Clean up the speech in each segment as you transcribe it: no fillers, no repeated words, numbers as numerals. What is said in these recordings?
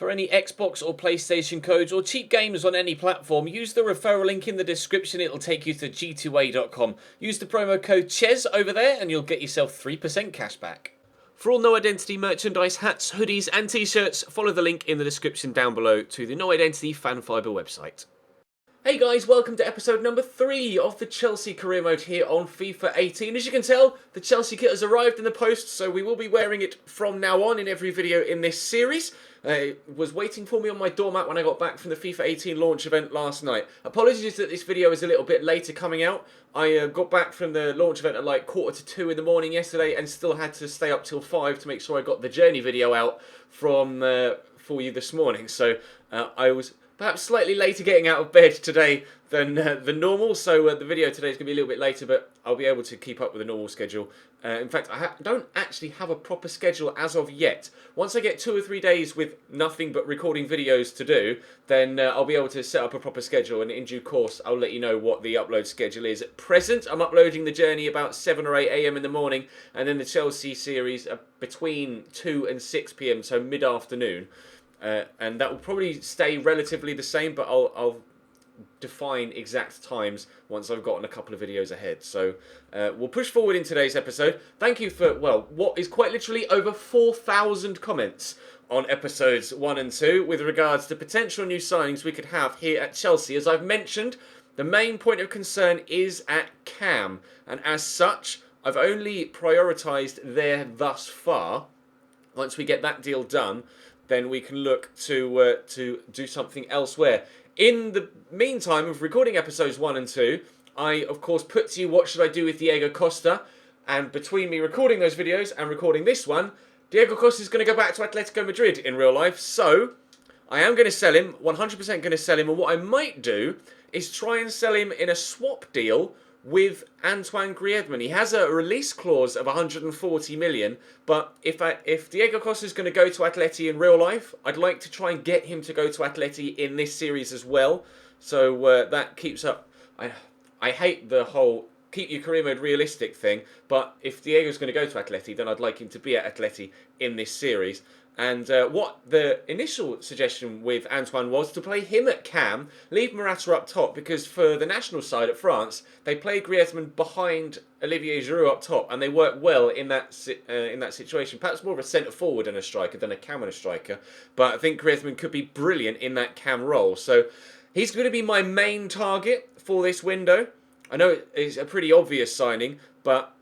For any Xbox or PlayStation codes or cheap games on any platform, use the referral link in the description. It'll take you to g2a.com. Use the promo code CHES over there and you'll get yourself 3% cash back. For all No Identity merchandise, hats, hoodies and t-shirts, follow the link in the description down below to the No Identity Fan Fibre website. Hey guys, welcome to episode number 3 of the Chelsea career mode here on FIFA 18. As you can tell, the Chelsea kit has arrived in the post, so we will be wearing it from now on in every video in this series. It was waiting for me on my doormat when I got back from the FIFA 18 launch event last night. Apologies that this video is a little bit later coming out. I got back from the launch event at like 1:45 in the morning yesterday and still had to stay up till 5 to make sure I got the journey video out from for you this morning. So I was perhaps slightly later getting out of bed today than normal, so the video today is going to be a little bit later, but I'll be able to keep up with the normal schedule. In fact, I don't actually have a proper schedule as of yet. Once I get 2 or 3 days with nothing but recording videos to do, then I'll be able to set up a proper schedule, and in due course I'll let you know what the upload schedule is. At present, I'm uploading the journey about 7 or 8 a.m. in the morning, and then the Chelsea series between 2 and 6 p.m, so mid-afternoon. And that will probably stay relatively the same, but I'll define exact times once I've gotten a couple of videos ahead. So we'll push forward in today's episode. Thank you for, well, what is quite literally over 4,000 comments on episodes 1 and 2 with regards to potential new signings we could have here at Chelsea. As I've mentioned, the main point of concern is at Cam, and as such, I've only prioritised there thus far. Once we get that deal done, then we can look to do something elsewhere. In the meantime of recording episodes 1 and 2, I, of course, put to you what should I do with Diego Costa. And between me recording those videos and recording this one, Diego Costa is going to go back to Atletico Madrid in real life. So I am going to sell him, 100% going to sell him. And what I might do is try and sell him in a swap deal with Antoine Griezmann. He has a release clause of 140 million, but if Diego Costa is going to go to Atleti in real life, I'd like to try and get him to go to Atleti in this series as well. So that keeps up. I hate the whole keep your career mode realistic thing, but if Diego's going to go to Atleti, then I'd like him to be at Atleti in this series. And what the initial suggestion with Antoine was to play him at Cam, leave Morata up top, because for the national side at France, they play Griezmann behind Olivier Giroud up top, and they work well in that situation. Perhaps more of a centre forward and a striker than a Cam and a striker, but I think Griezmann could be brilliant in that Cam role. So he's going to be my main target for this window. I know it's a pretty obvious signing, but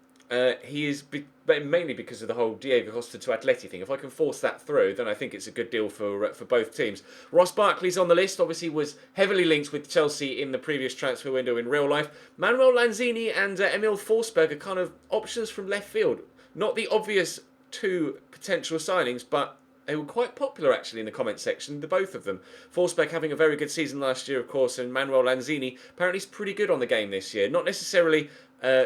he is mainly because of the whole Diego Costa to Atleti thing. If I can force that through, then I think it's a good deal for both teams. Ross Barkley's on the list. Obviously was heavily linked with Chelsea in the previous transfer window in real life. Manuel Lanzini and Emil Forsberg are kind of options from left field. Not the obvious two potential signings, but they were quite popular actually in the comment section, the both of them. Forsberg having a very good season last year, of course, and Manuel Lanzini apparently is pretty good on the game this year. Not necessarily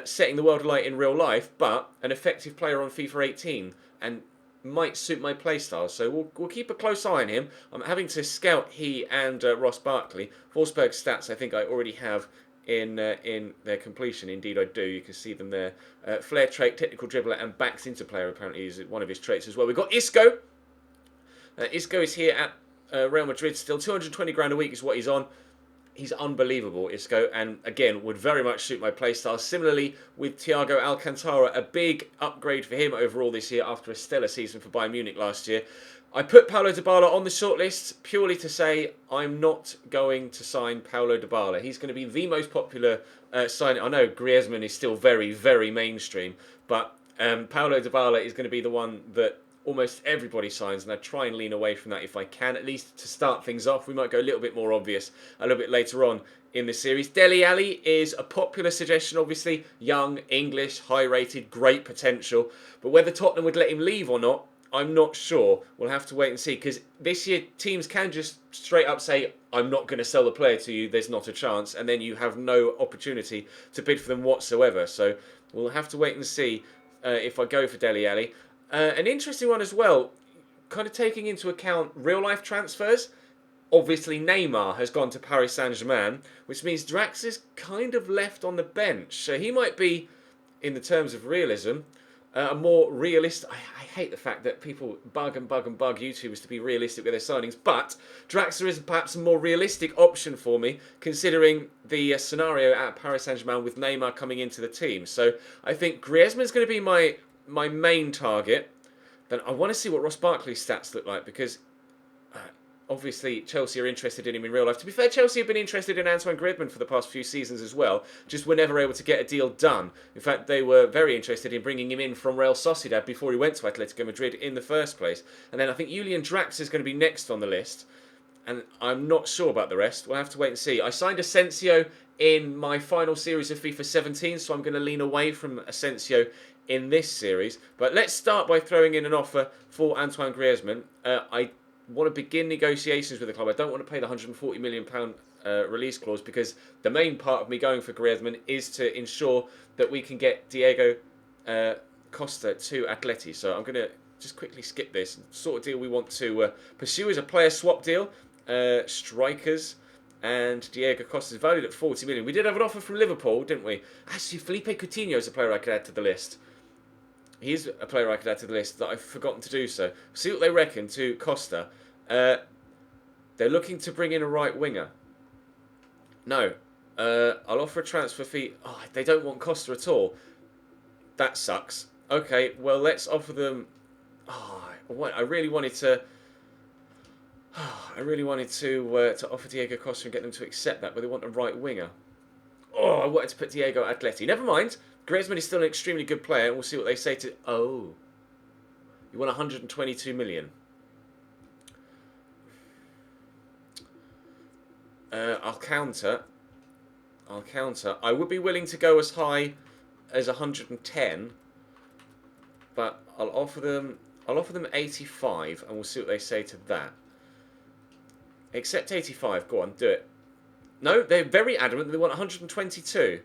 setting the world alight in real life, but an effective player on FIFA 18 and might suit my playstyle. So we'll keep a close eye on him. I'm having to scout he and Ross Barkley. Forsberg's stats I think I already have in their completion. Indeed I do. You can see them there. Flair trait, technical dribbler, and backs into player apparently is one of his traits as well. We've got Isco. Isco is here at Real Madrid still. 220 grand a week is what he's on. He's unbelievable, Isco, and again, would very much suit my playstyle. Similarly, with Thiago Alcantara, a big upgrade for him overall this year after a stellar season for Bayern Munich last year. I put Paulo Dybala on the shortlist purely to say I'm not going to sign Paulo Dybala. He's going to be the most popular signing. I know Griezmann is still very, very mainstream, but Paulo Dybala is going to be the one that almost everybody signs, and I try and lean away from that if I can, at least to start things off. We might go a little bit more obvious a little bit later on in the series. Dele Alli is a popular suggestion, obviously. Young, English, high-rated, great potential. But whether Tottenham would let him leave or not, I'm not sure. We'll have to wait and see, because this year teams can just straight up say, I'm not going to sell the player to you, there's not a chance, and then you have no opportunity to bid for them whatsoever. So we'll have to wait and see if I go for Dele Alli. An interesting one as well, kind of taking into account real-life transfers. Obviously, Neymar has gone to Paris Saint-Germain, which means Drax is kind of left on the bench. So he might be, in the terms of realism, A more realistic... I hate the fact that people bug YouTubers to be realistic with their signings, but Draxler is perhaps a more realistic option for me, considering the scenario at Paris Saint-Germain with Neymar coming into the team. So I think Griezmann's going to be my main target. Then I want to see what Ross Barkley's stats look like, because obviously Chelsea are interested in him in real life. To be fair, Chelsea have been interested in Antoine Griezmann for the past few seasons as well, just were never able to get a deal done. In fact, they were very interested in bringing him in from Real Sociedad before he went to Atletico Madrid in the first place. And then I think Julian Drax is going to be next on the list, and I'm not sure about the rest. We'll have to wait and see. I signed Asensio in my final series of FIFA 17, so I'm going to lean away from Asensio in this series. But let's start by throwing in an offer for Antoine Griezmann. I want to begin negotiations with the club. I don't want to pay the £140 million release clause, because the main part of me going for Griezmann is to ensure that we can get Diego Costa to Atleti. So I'm going to just quickly skip this. The sort of deal we want to pursue is a player swap deal. Strikers, and Diego Costa is valued at 40 million. We did have an offer from Liverpool, didn't we? Actually, Felipe Coutinho is a player I could add to the list. He's a player I could add to the list that I've forgotten to do so. See what they reckon to Costa. They're looking to bring in a right winger. No. I'll offer a transfer fee. Oh, they don't want Costa at all. That sucks. Okay, well, let's offer them... Oh, I really wanted to... to offer Diego Costa and get them to accept that, but they want a right winger. Oh, I wanted to put Diego at Atleti. Never mind. Griezmann is still an extremely good player, and we'll see what they say to... Oh. You want 122 million. I'll counter. I would be willing to go as high as 110, but I'll offer them 85, and we'll see what they say to that. Accept 85. Go on, do it. No, they're very adamant that they want 122.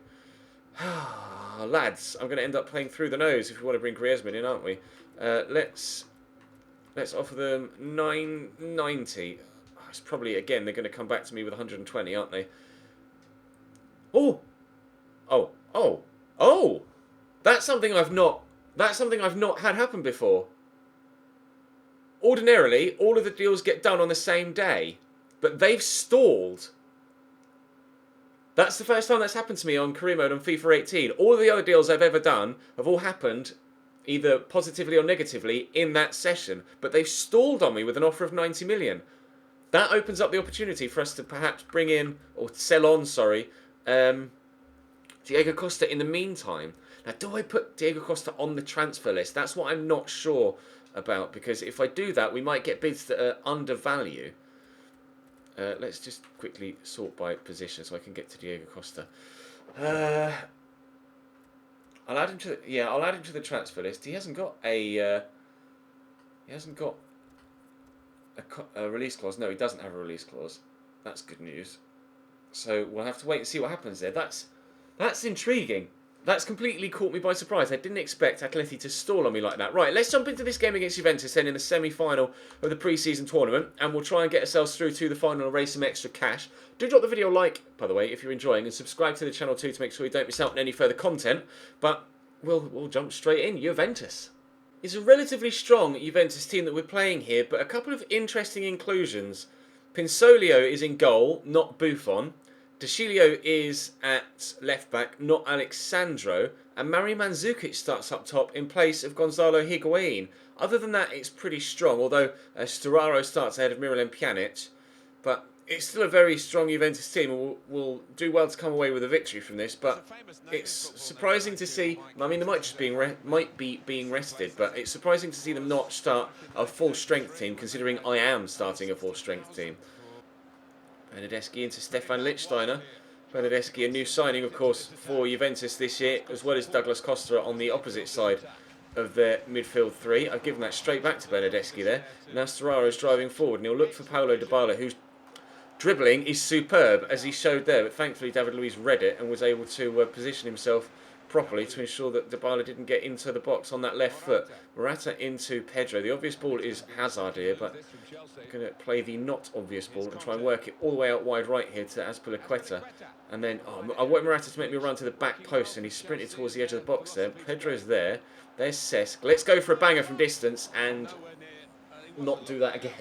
Lads, I'm going to end up playing through the nose if we want to bring Griezmann in, aren't we? Let's offer them 990. It's probably, again, they're going to come back to me with 120, aren't they? Oh! That's something I've not had happen before. Ordinarily, all of the deals get done on the same day, but they've stalled. That's the first time that's happened to me on career mode on FIFA 18. All of the other deals I've ever done have all happened either positively or negatively in that session, but they've stalled on me with an offer of 90 million. That opens up the opportunity for us to perhaps bring in, or sell on, sorry, Diego Costa in the meantime. Now, do I put Diego Costa on the transfer list? That's what I'm not sure about, because if I do that, we might get bids that are undervalue. Let's just quickly sort by position so I can get to Diego Costa. I'll add him to the transfer list. He hasn't got a release clause. No, he doesn't have a release clause. That's good news. So we'll have to wait and see what happens there. That's intriguing. That's completely caught me by surprise. I didn't expect Atleti to stall on me like that. Right, let's jump into this game against Juventus then in the semi-final of the pre-season tournament, and we'll try and get ourselves through to the final and raise some extra cash. Do drop the video a like, by the way, if you're enjoying, and subscribe to the channel too to make sure you don't miss out on any further content. But we'll jump straight in. Juventus. It's a relatively strong Juventus team that we're playing here, but a couple of interesting inclusions. Pinsolio is in goal, not Buffon. Deschilio is at left-back, not Alexandro. And Mario Mandzukic starts up top in place of Gonzalo Higuain. Other than that, it's pretty strong, although Sturaro starts ahead of Miralem Pjanic. But it's still a very strong Juventus team, and will do well to come away with a victory from this. But it's surprising to see... I mean, they might just be being rested, but it's surprising to see them not start a full-strength team, considering I am starting a full-strength team. Bernardeschi into Stefan Lichtsteiner. Bernardeschi, a new signing, of course, for Juventus this year, as well as Douglas Costa on the opposite side of their midfield three. I've given that straight back to Bernardeschi there. Now Sturaro is driving forward, and he'll look for Paulo Dybala, whose dribbling is superb, as he showed there. But thankfully, David Luiz read it and was able to position himself properly to ensure that Dybala didn't get into the box on that left foot. Morata into Pedro. The obvious ball is Hazard here, but I'm going to play the not obvious ball and try and work it all the way out wide right here to Azpilicueta. And then I want Morata to make me run to the back post, and he's sprinted towards the edge of the box there. Pedro's there. There's Cesc. Let's go for a banger from distance and not do that again.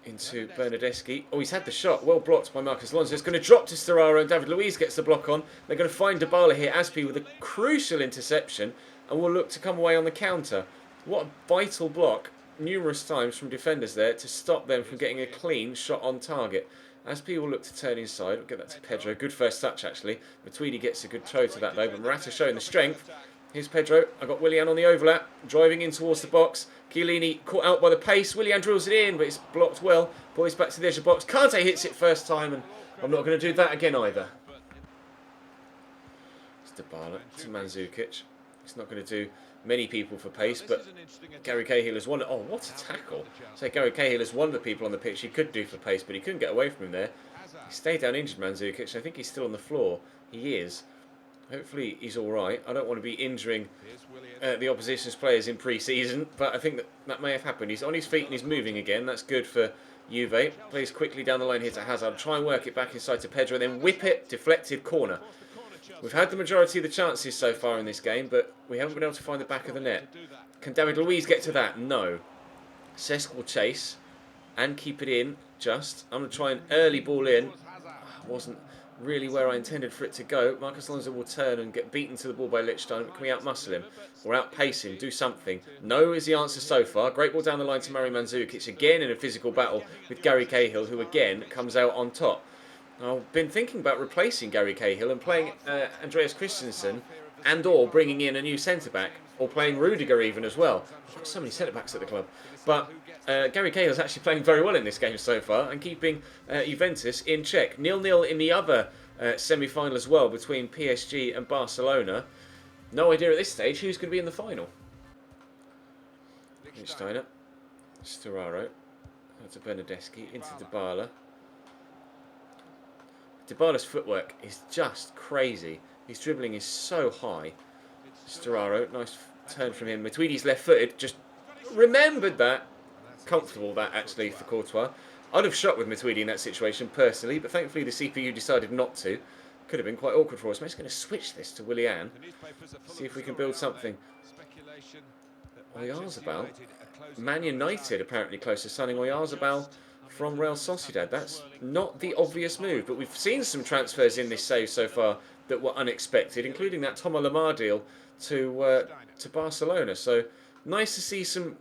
Into Bernardeschi. Oh, he's had the shot. Well blocked by Marcos Alonso. It's going to drop to Storaro, and David Luiz gets the block on. They're going to find Dybala here. Aspi with a crucial interception, and will look to come away on the counter. What a vital block numerous times from defenders there to stop them from getting a clean shot on target. Aspi will look to turn inside. We'll get that to Pedro. Good first touch, actually. Matuidi gets a good throw to that, though, but Morata showing the strength. Here's Pedro. I got Willian on the overlap, driving in towards the box. Chiellini caught out by the pace. Willian drills it in, but it's blocked well. Boys back to the edge of the box. Kante hits it first time, and I'm not going to do that again either. It's Dybala to Mandzukic. It's not going to do many people for pace, but Gary Cahill is one. Oh, what a tackle! So Gary Cahill is one of the people on the pitch he could do for pace, but he couldn't get away from him there. He stayed down injured, Mandzukic. I think he's still on the floor. He is. Hopefully he's all right. I don't want to be injuring the opposition's players in pre-season, but I think that may have happened. He's on his feet and he's moving again. That's good for Juve. Plays quickly down the line here to Hazard. Try and work it back inside to Pedro, then whip it. Deflected corner. We've had the majority of the chances so far in this game, but we haven't been able to find the back of the net. Can David Luiz get to that? No. Cesc will chase and keep it in. Just. I'm going to try an early ball in. Wasn't really where I intended for it to go. Marcos Alonso will turn and get beaten to the ball by Lichtstein. Can we outmuscle him? Or outpace him? Do something? No is the answer so far. Great ball down the line to Mario Mandzukic. Again in a physical battle with Gary Cahill, who again comes out on top. I've been thinking about replacing Gary Cahill and playing Andreas Christensen, and or bringing in a new centre-back, or playing Rudiger even as well. I've got so many centre-backs at the club. But Gary Cahill is actually playing very well in this game so far and keeping Juventus in check. 0-0 in the other semi-final as well between PSG and Barcelona. No idea at this stage who's going to be in the final. Lichtsteiner, Storaro, to Bernardeschi, into Dybala. Dybala's footwork is just crazy. His dribbling is so high. Storaro, nice turn from him. Matuidi's left-footed, just remembered that. Comfortable that actually for Courtois. I'd have shot with Matuidi in that situation personally, but thankfully the CPU decided not to. Could have been quite awkward for us. I'm just going to switch this to Willian. See if we can build something. Oyarzabal. Man United apparently close to signing Oyarzabal from Real Sociedad. That's not the obvious move, but we've seen some transfers in this save so far that were unexpected, including that Thomas Lemar deal to Barcelona. So nice to see some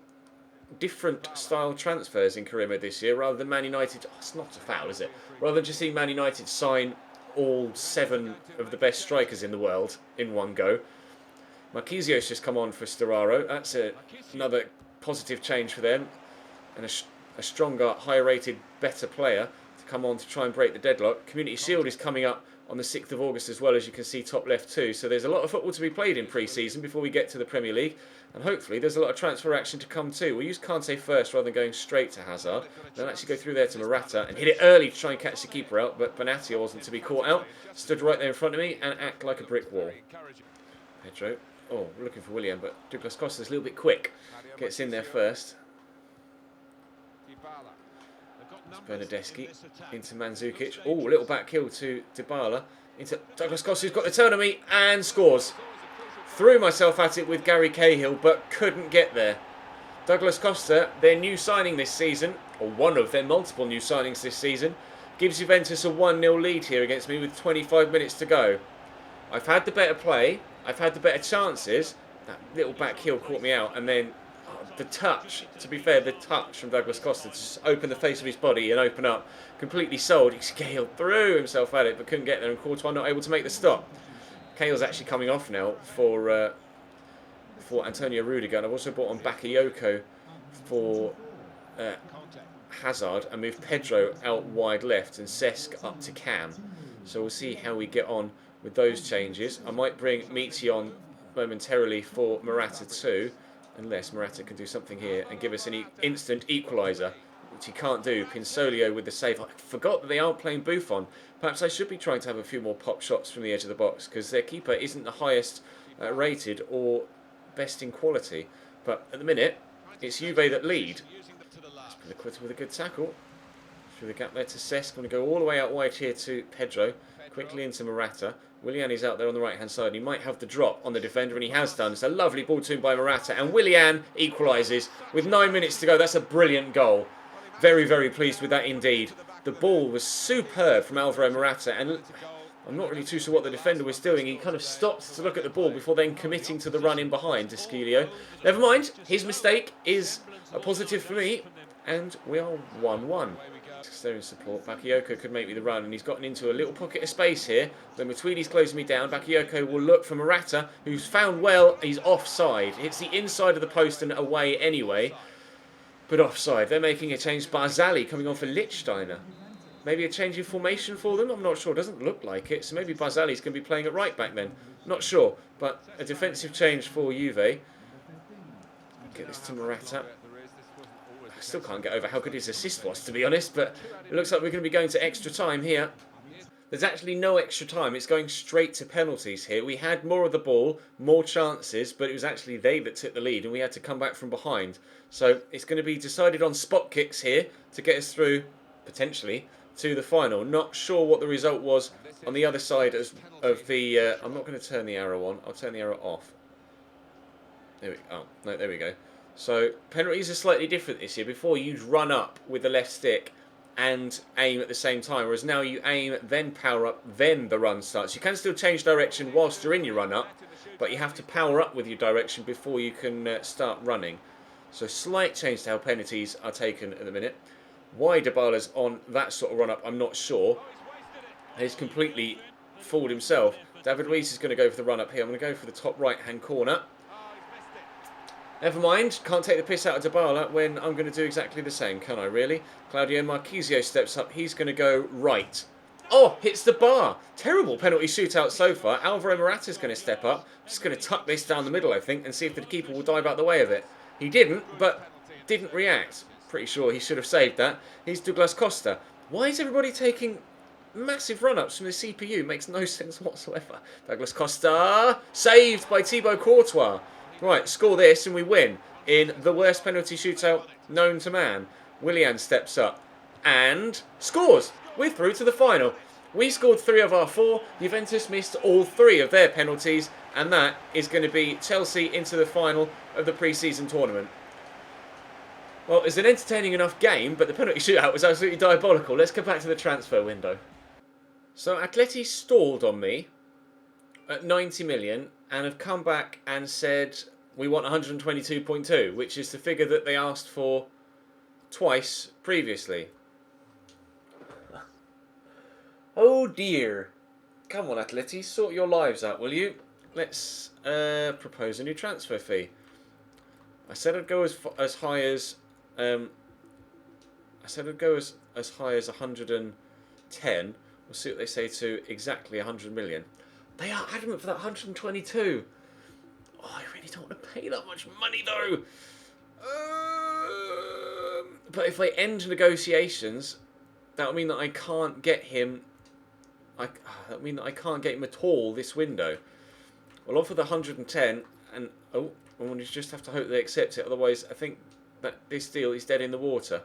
different style transfers in Karima this year, rather than Man United. Oh, it's not a foul, is it? Rather than just seeing Man United sign all 7 of the best strikers in the world in one go. Marquisio's just come on for Storaro. That's another positive change for them, and a stronger, higher rated, better player to come on to try and break the deadlock. Community Shield is coming up on the 6th of August as well, as you can see top left too. So there's a lot of football to be played in pre-season before we get to the Premier League, and hopefully there's a lot of transfer action to come too. We'll use Kante first rather than going straight to Hazard. Then actually go through there to Morata and hit it early to try and catch the keeper out, but Benatia wasn't to be caught out. Stood right there in front of me and act like a brick wall. Pedro. Oh, we're looking for William, but Douglas Costa's a little bit quick. Gets in there first. Bernardeschi into Mandzukic. Oh, little back heel to Dybala. Into Douglas Costa, who's got the turn on me and scores. Threw myself at it with Gary Cahill, but couldn't get there. Douglas Costa, their new signing this season, or one of their multiple new signings this season, gives Juventus a 1-0 lead here against me with 25 minutes to go. I've had the better play. I've had the better chances. That little back heel caught me out, and then the touch, to be fair, the touch from Douglas Costa to just open the face of his body and open up, completely sold. Cahill threw himself at it but couldn't get there, and Courtois not able to make the stop. Cahill's actually coming off now for Antonio Rudiger, and I've also brought on Bakayoko for Hazard and moved Pedro out wide left and Cesc up to Cam. So we'll see how we get on with those changes. I might bring Mizzi on momentarily for Morata too, unless Morata can do something here and give us an instant equaliser. which he can't do. Pinsolio with the save. I forgot that they aren't playing Buffon. Perhaps I should be trying to have a few more pop shots from the edge of the box, because their keeper isn't the highest rated or best in quality. But at the minute, it's Juve that lead. Spilicueta with a good tackle. Through the gap there to Cesc. Going to go all the way out wide here to Pedro. Quickly into Morata. Willian is out there on the right hand side. He might have the drop on the defender, and he has done. It's a lovely ball to him by Morata, and Willian equalises with 9 minutes to go. That's a brilliant goal. Very, very pleased with that indeed. The ball was superb from Alvaro Morata, and I'm not really too sure what the defender was doing. He kind of stopped to look at the ball before then committing to the run in behind to Schilio. Never mind, his mistake is a positive for me, and we are 1-1. There in support. Bakayoko could make me the run, and he's gotten into a little pocket of space here. Then Matuidi's closing me down. Bakayoko will look for Morata, who's found well. He's offside. Hits the inside of the post and away anyway, but offside. They're making a change. Barzali coming on for Lichtsteiner. Maybe a change in formation for them? I'm not sure. Doesn't look like it. So maybe Barzali's going to be playing at right back then. Not sure. But a defensive change for Juve. Get this to Morata. I still can't get over how good his assist was, to be honest, but it looks like we're going to be going to extra time here. There's actually no extra time. It's going straight to penalties here. We had more of the ball, more chances, but it was actually they that took the lead, and we had to come back from behind. So it's going to be decided on spot kicks here to get us through, potentially, to the final. Not sure what the result was on the other side of the... I'm not going to turn the arrow on. I'll turn the arrow off. There we go. So penalties are slightly different this year. Before, you'd run up with the left stick and aim at the same time, whereas now you aim, then power up, then the run starts. You can still change direction whilst you're in your run up, but you have to power up with your direction before you can start running. So slight change to how penalties are taken at the minute. Why Dybala's on that sort of run up, I'm not sure. He's completely fooled himself. David Luiz is going to go for the run up here. I'm going to go for the top right hand corner. Never mind, can't take the piss out of Dybala when I'm going to do exactly the same, can I really? Claudio Marchisio steps up, he's going to go right. Oh, hits the bar. Terrible penalty shootout so far. Alvaro Morata's going to step up. Just going to tuck this down the middle, I think, and see if the keeper will dive out the way of it. He didn't, but didn't react. Pretty sure he should have saved that. Here's Douglas Costa. Why is everybody taking massive run-ups from the CPU? Makes no sense whatsoever. Douglas Costa, saved by Thibaut Courtois. Right, score this and we win in the worst penalty shootout known to man. Willian steps up and scores. We're through to the final. We scored 3 of our 4. Juventus missed all 3 of their penalties, and that is going to be Chelsea into the final of the pre-season tournament. Well, it's an entertaining enough game, but the penalty shootout was absolutely diabolical. Let's go back to the transfer window. So Atleti stalled on me at 90 million and have come back and said we want 122.2, which is the figure that they asked for twice previously. Oh dear. Come on, Atleti, sort your lives out, will you? Let's propose a new transfer fee. I said I'd go as high as as high as 110. We'll see what they say to exactly 100 million. They are adamant for that 122. Oh, I really don't want to pay that much money though. But if I end negotiations, that would mean that I can't get him. That would mean that I can't get him at all this window. I'll offer the 110, and we just have to hope they accept it. Otherwise, I think that this deal is dead in the water.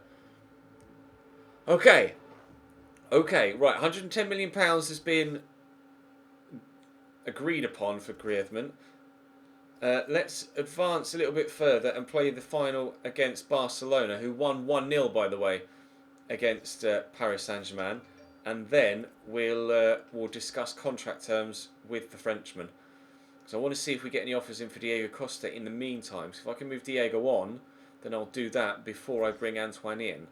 Okay, right. 110 million pounds has been agreed upon for Griezmann. Let's advance a little bit further and play the final against Barcelona, who won 1-0, by the way, against Paris Saint-Germain. And then we'll discuss contract terms with the Frenchman. So I want to see if we get any offers in for Diego Costa in the meantime. So if I can move Diego on, then I'll do that before I bring Antoine in.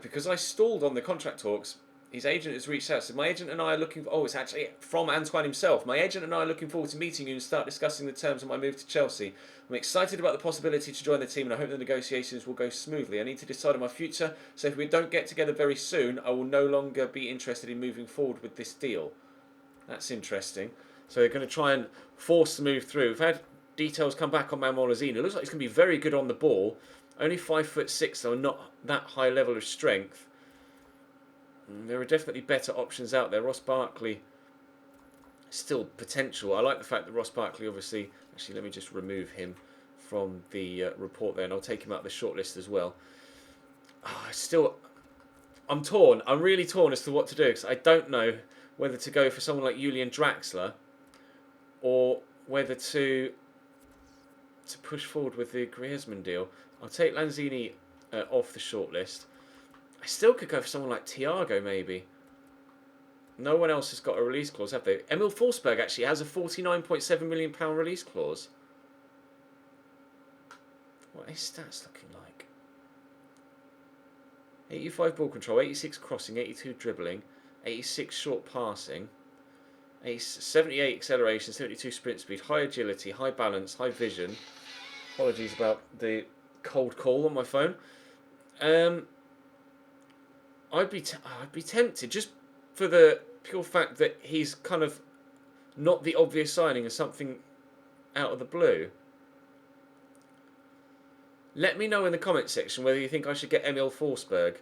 Because I stalled on the contract talks, his agent has reached out. So my agent and I are looking for... Oh, it's actually from Antoine himself. My agent and I are looking forward to meeting you and start discussing the terms of my move to Chelsea. I'm excited about the possibility to join the team, and I hope the negotiations will go smoothly. I need to decide on my future, so if we don't get together very soon, I will no longer be interested in moving forward with this deal. That's interesting. So they're going to try and force the move through. We've had details come back on Manuel Lozino. It looks like he's going to be very good on the ball. Only 5'6", so not that high level of strength. There are definitely better options out there. Ross Barkley, still potential. I like the fact that Ross Barkley, obviously... Actually, let me just remove him from the report there, and I'll take him out of the shortlist as well. I'm torn. I'm really torn as to what to do, because I don't know whether to go for someone like Julian Draxler or whether to push forward with the Griezmann deal. I'll take Lanzini off the shortlist. I still could go for someone like Thiago, maybe. No one else has got a release clause, have they? Emil Forsberg actually has a £49.7 million release clause. What are his stats looking like? 85 ball control, 86 crossing, 82 dribbling, 86 short passing, 78 acceleration, 72 sprint speed, high agility, high balance, high vision. Apologies about the cold call on my phone. I'd be tempted, just for the pure fact that he's kind of not the obvious signing of something out of the blue. Let me know in the comment section whether you think I should get Emil Forsberg.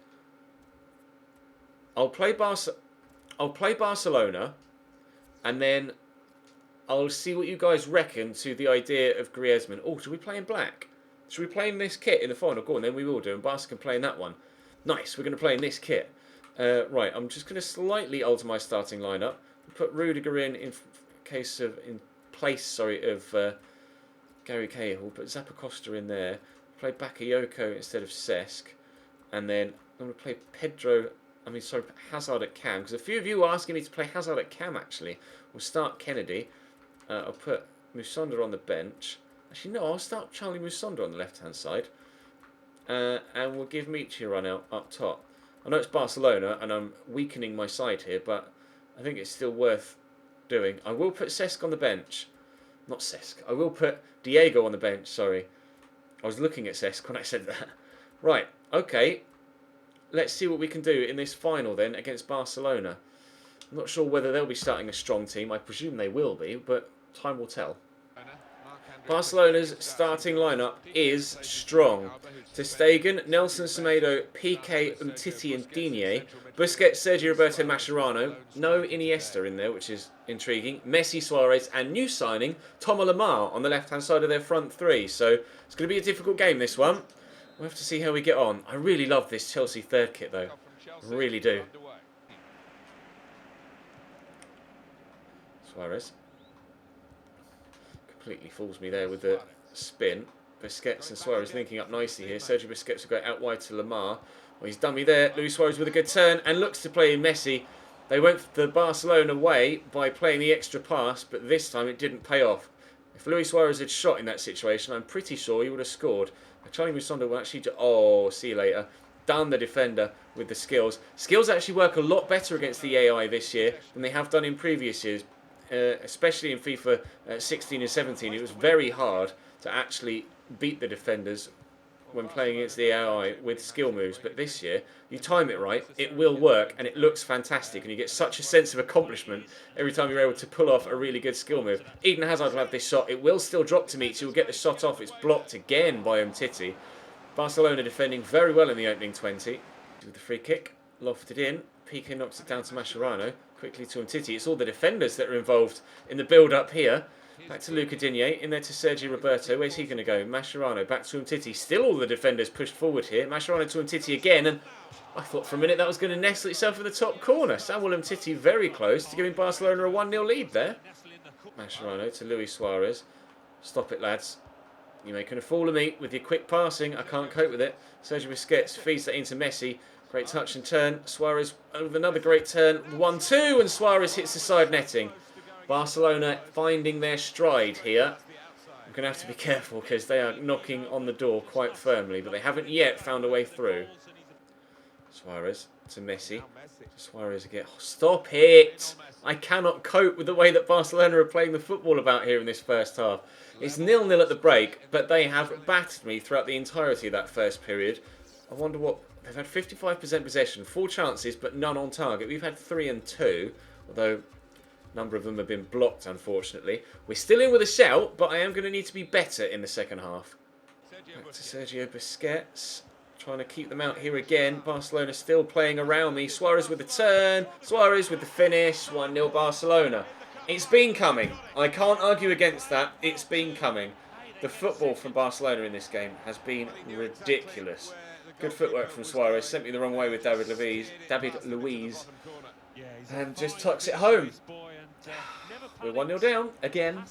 I'll play Barcelona, and then I'll see what you guys reckon to the idea of Griezmann. Oh, should we play in black? Should we play in this kit in the final? Go on, then we will do, and Barca can play in that one. Nice, we're going to play in this kit. Right, I'm just going to slightly alter my starting lineup. Put Rudiger in place of Gary Cahill. Put Zappacosta in there. Play Bakayoko instead of Cesc, and then I'm going to play Hazard at cam, because a few of you are asking me to play Hazard at cam. Actually, we'll start Kennedy. I'll put Musonda on the bench. Actually, no, I'll start Charlie Musonda on the left-hand side, and we'll give Michi a run out up top. I know it's Barcelona, and I'm weakening my side here, but I think it's still worth doing. I will put Cesc on the bench. Not Cesc. I will put Diego on the bench, sorry. I was looking at Cesc when I said that. Right, okay. Let's see what we can do in this final then against Barcelona. I'm not sure whether they'll be starting a strong team. I presume they will be, but time will tell. Barcelona's starting lineup is strong. Ter Stegen, Nelson Semedo, Piqué, Umtiti and Digne. Busquets, Sergio Roberto, Mascherano. No Iniesta in there, which is intriguing. Messi, Suarez and new signing, Thomas Lemar on the left-hand side of their front three. So it's going to be a difficult game, this one. We'll have to see how we get on. I really love this Chelsea third kit, though. I really do. Suarez. Completely fools me there with the spin. Busquets and Suarez linking up nicely here. Sergio Busquets will go out wide to Lemar. Well, he's dummy there. Luis Suarez with a good turn and looks to play Messi. They went the Barcelona way by playing the extra pass, but this time it didn't pay off. If Luis Suarez had shot in that situation, I'm pretty sure he would have scored. Charlie Musonda will actually... see you later. Done the defender with the skills. Skills actually work a lot better against the AI this year than they have done in previous years. Especially in FIFA 16 and 17, it was very hard to actually beat the defenders when playing against the AI with skill moves. But this year, you time it right, it will work, and it looks fantastic. And you get such a sense of accomplishment every time you're able to pull off a really good skill move. Eden Hazard will have this shot. It will still drop to Michi. He will get the shot off. It's blocked again by Umtiti. Barcelona defending very well in the opening 20. With the free kick, lofted in. Piqué knocks it down to Mascherano. Quickly to Umtiti. It's all the defenders that are involved in the build-up here. Back to Luca Digne. In there to Sergio Roberto. Where's he going to go? Mascherano. Back to Umtiti. Still all the defenders pushed forward here. Mascherano to Umtiti again. And I thought for a minute that was going to nestle itself in the top corner. Samuel Umtiti very close to giving Barcelona a 1-0 lead there. Mascherano to Luis Suarez. Stop it, lads. You're making a fool of me with your quick passing. I can't cope with it. Sergio Busquets feeds that into Messi. Great touch and turn. Suarez with another great turn. 1-2 and Suarez hits the side netting. Barcelona finding their stride here. I'm going to have to be careful because they are knocking on the door quite firmly, but they haven't yet found a way through. Suarez to Messi. Suarez again. Oh, stop it! I cannot cope with the way that Barcelona are playing the football about here in this first half. It's 0-0 at the break, but they have battered me throughout the entirety of that first period. I wonder what... They've had 55% possession, 4 chances, but none on target. We've had 3 and 2, although a number of them have been blocked, unfortunately. We're still in with a shout, but I am going to need to be better in the second half. Back to Sergio Busquets. Trying to keep them out here again. Barcelona still playing around me. Suarez with the turn. Suarez with the finish. 1-0 Barcelona. It's been coming. I can't argue against that. It's been coming. The football from Barcelona in this game has been ridiculous. Good footwork from Suarez. Sent me the wrong way with David Luiz. And just tucks it home. We're 1-0 down again.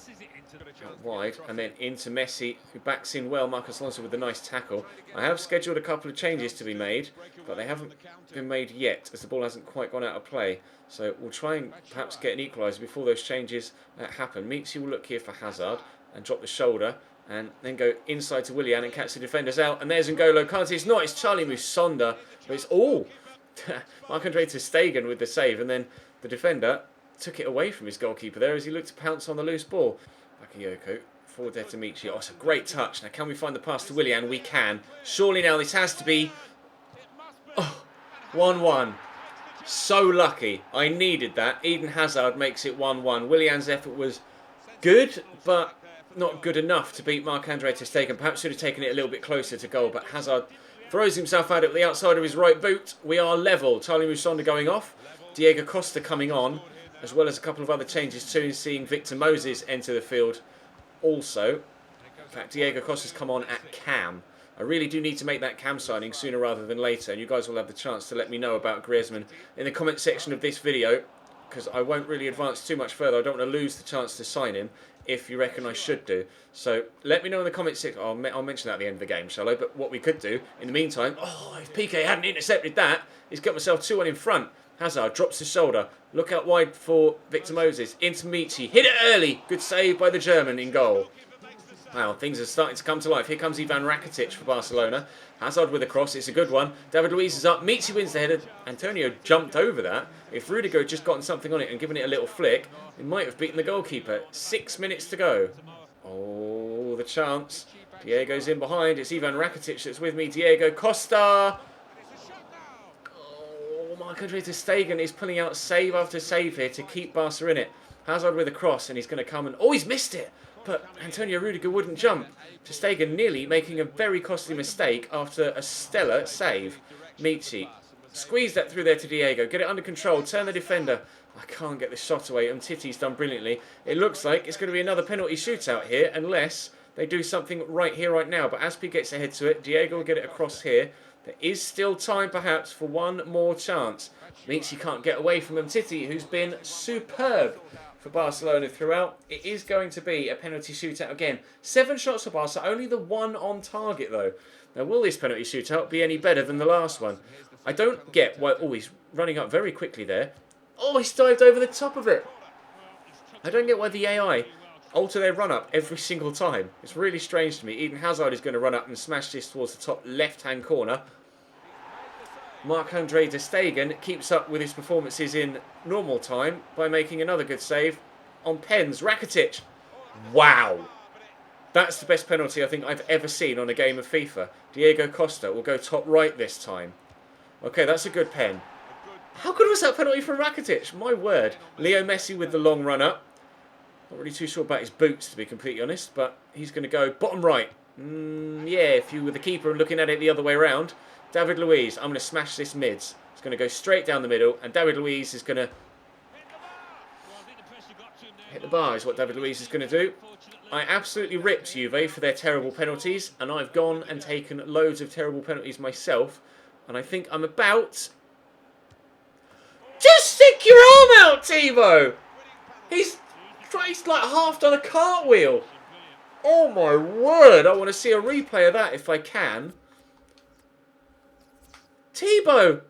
Out wide, and then into Messi, who backs in well. Marcos Alonso with a nice tackle. I have scheduled a couple of changes to be made, but they haven't been made yet, as the ball hasn't quite gone out of play. So we'll try and perhaps get an equaliser before those changes happen. Mitzi will look here for Hazard and drop the shoulder, and then go inside to Willian and catch the defenders out. And there's N'Golo Kante. It's not, it's Charlie Musonda, but it's all Marc-Andre ter Stegen with the save, and then the defender took it away from his goalkeeper there as he looked to pounce on the loose ball. Bakayoko, forward there to Michi. Oh, it's a great touch. Now, can we find the pass to Willian? We can. Surely now this has to be... Oh, 1-1. So lucky. I needed that. Eden Hazard makes it 1-1. Willian's effort was good, but not good enough to beat Marc-Andre ter Stegen. Perhaps should have taken it a little bit closer to goal, but Hazard throws himself out at the outside of his right boot. We are level. Charlie Musonda going off. Diego Costa coming on, as well as a couple of other changes too, seeing Victor Moses enter the field also. In fact, Diego Costa's come on at cam. I really do need to make that cam signing sooner rather than later, and you guys will have the chance to let me know about Griezmann in the comment section of this video, because I won't really advance too much further. I don't want to lose the chance to sign him if you reckon I should do. So let me know in the comment section. I'll mention that at the end of the game, shall I? But what we could do in the meantime, if PK hadn't intercepted that, he's got myself 2-1 in front. Hazard drops his shoulder. Look out wide for Victor Moses. Into Michi. Hit it early. Good save by the German in goal. Wow, things are starting to come to life. Here comes Ivan Rakitic for Barcelona. Hazard with a cross. It's a good one. David Luiz is up. Michi wins the header. Antonio jumped over that. If Rudiger had just gotten something on it and given it a little flick, it might have beaten the goalkeeper. 6 minutes to go. Oh, the chance. Diego's in behind. It's Ivan Rakitic that's with me. Diego Costa. Marc-Andre ter Stegen is pulling out save after save here to keep Barca in it. Hazard with a cross, and he's going to come and... Oh, he's missed it! But Antonio Rudiger wouldn't jump. Ter Stegen nearly making a very costly mistake after a stellar save. Michi. Squeeze that through there to Diego. Get it under control. Turn the defender. I can't get the shot away. Umtiti's done brilliantly. It looks like it's going to be another penalty shootout here, unless they do something right here, right now. But Aspi gets ahead to it. Diego will get it across here. There is still time, perhaps, for one more chance. Michi can't get away from Umtiti, who's been superb for Barcelona throughout. It is going to be a penalty shootout again. 7 shots for Barca, only the 1 on target, though. Now, will this penalty shootout be any better than the last one? I don't get why... Oh, he's running up very quickly there. Oh, he's dived over the top of it. I don't get why the AI alter their run-up every single time. It's really strange to me. Eden Hazard is going to run up and smash this towards the top left-hand corner. Marc-Andre ter Stegen keeps up with his performances in normal time by making another good save on pens. Rakitic. Wow. That's the best penalty I think I've ever seen on a game of FIFA. Diego Costa will go top right this time. Okay, that's a good pen. How good was that penalty from Rakitic? My word. Leo Messi with the long run-up. Not really too sure about his boots, to be completely honest, but he's going to go bottom right. Yeah, if you were the keeper and looking at it the other way around. David Luiz, I'm going to smash this mids. It's going to go straight down the middle, and David Luiz is going to hit the bar, is what David Luiz is going to do. I absolutely ripped Juve for their terrible penalties, and I've gone and taken loads of terrible penalties myself, and I think I'm about... Just stick your arm out, Timo! He's like half done a cartwheel. Oh my word, I want to see a replay of that if I can. Thibaut,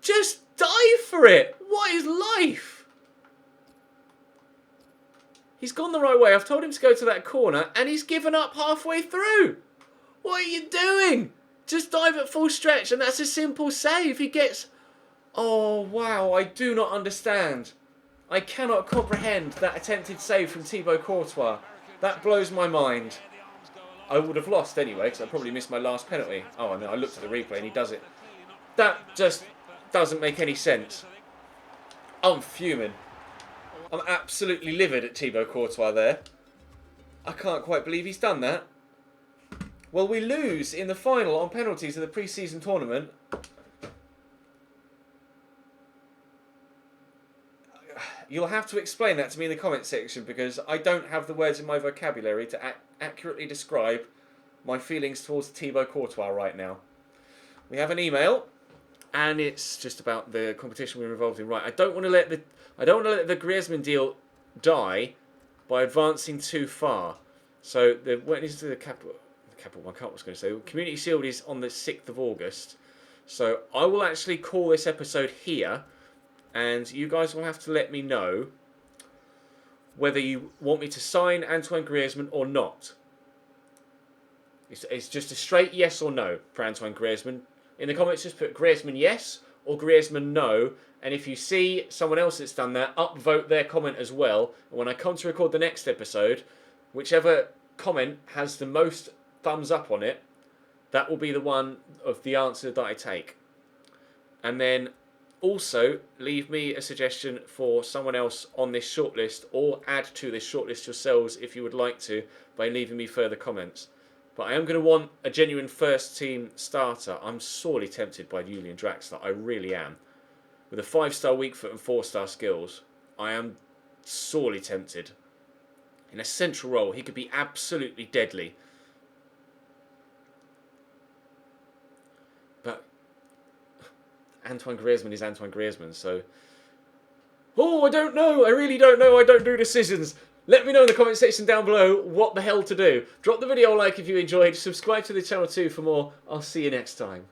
just dive for it. What is life? He's gone the right way. I've told him to go to that corner and he's given up halfway through. What are you doing? Just dive at full stretch and that's a simple save. He gets... Oh, wow, I do not understand. I cannot comprehend that attempted save from Thibaut Courtois. That blows my mind. I would have lost anyway because I probably missed my last penalty. Oh, no, I looked at the replay and he does it. That just doesn't make any sense. I'm fuming. I'm absolutely livid at Thibaut Courtois there. I can't quite believe he's done that. Well, we lose in the final on penalties of the pre-season tournament. You'll have to explain that to me in the comment section because I don't have the words in my vocabulary to accurately describe my feelings towards Thibaut Courtois right now. We have an email, and it's just about the competition we're involved in. Right, I don't want to let the Griezmann deal die by advancing too far. So when is the capital one? I was going to say Community Shield is on the 6th of August. So I will actually call this episode here. And you guys will have to let me know whether you want me to sign Antoine Griezmann or not. It's just a straight yes or no for Antoine Griezmann. In the comments, just put Griezmann yes or Griezmann no. And if you see someone else that's done that, upvote their comment as well. And when I come to record the next episode, whichever comment has the most thumbs up on it, that will be the one of the answer that I take. And then also, leave me a suggestion for someone else on this shortlist or add to this shortlist yourselves if you would like to by leaving me further comments. But I am going to want a genuine first team starter. I'm sorely tempted by Julian Draxler. I really am. With a 5-star weak foot and 4-star skills, I am sorely tempted. In a central role, he could be absolutely deadly. But Antoine Griezmann is Antoine Griezmann, so... Oh, I don't know. I really don't know. I don't do decisions. Let me know in the comment section down below what the hell to do. Drop the video a like if you enjoyed. Subscribe to the channel too for more. I'll see you next time.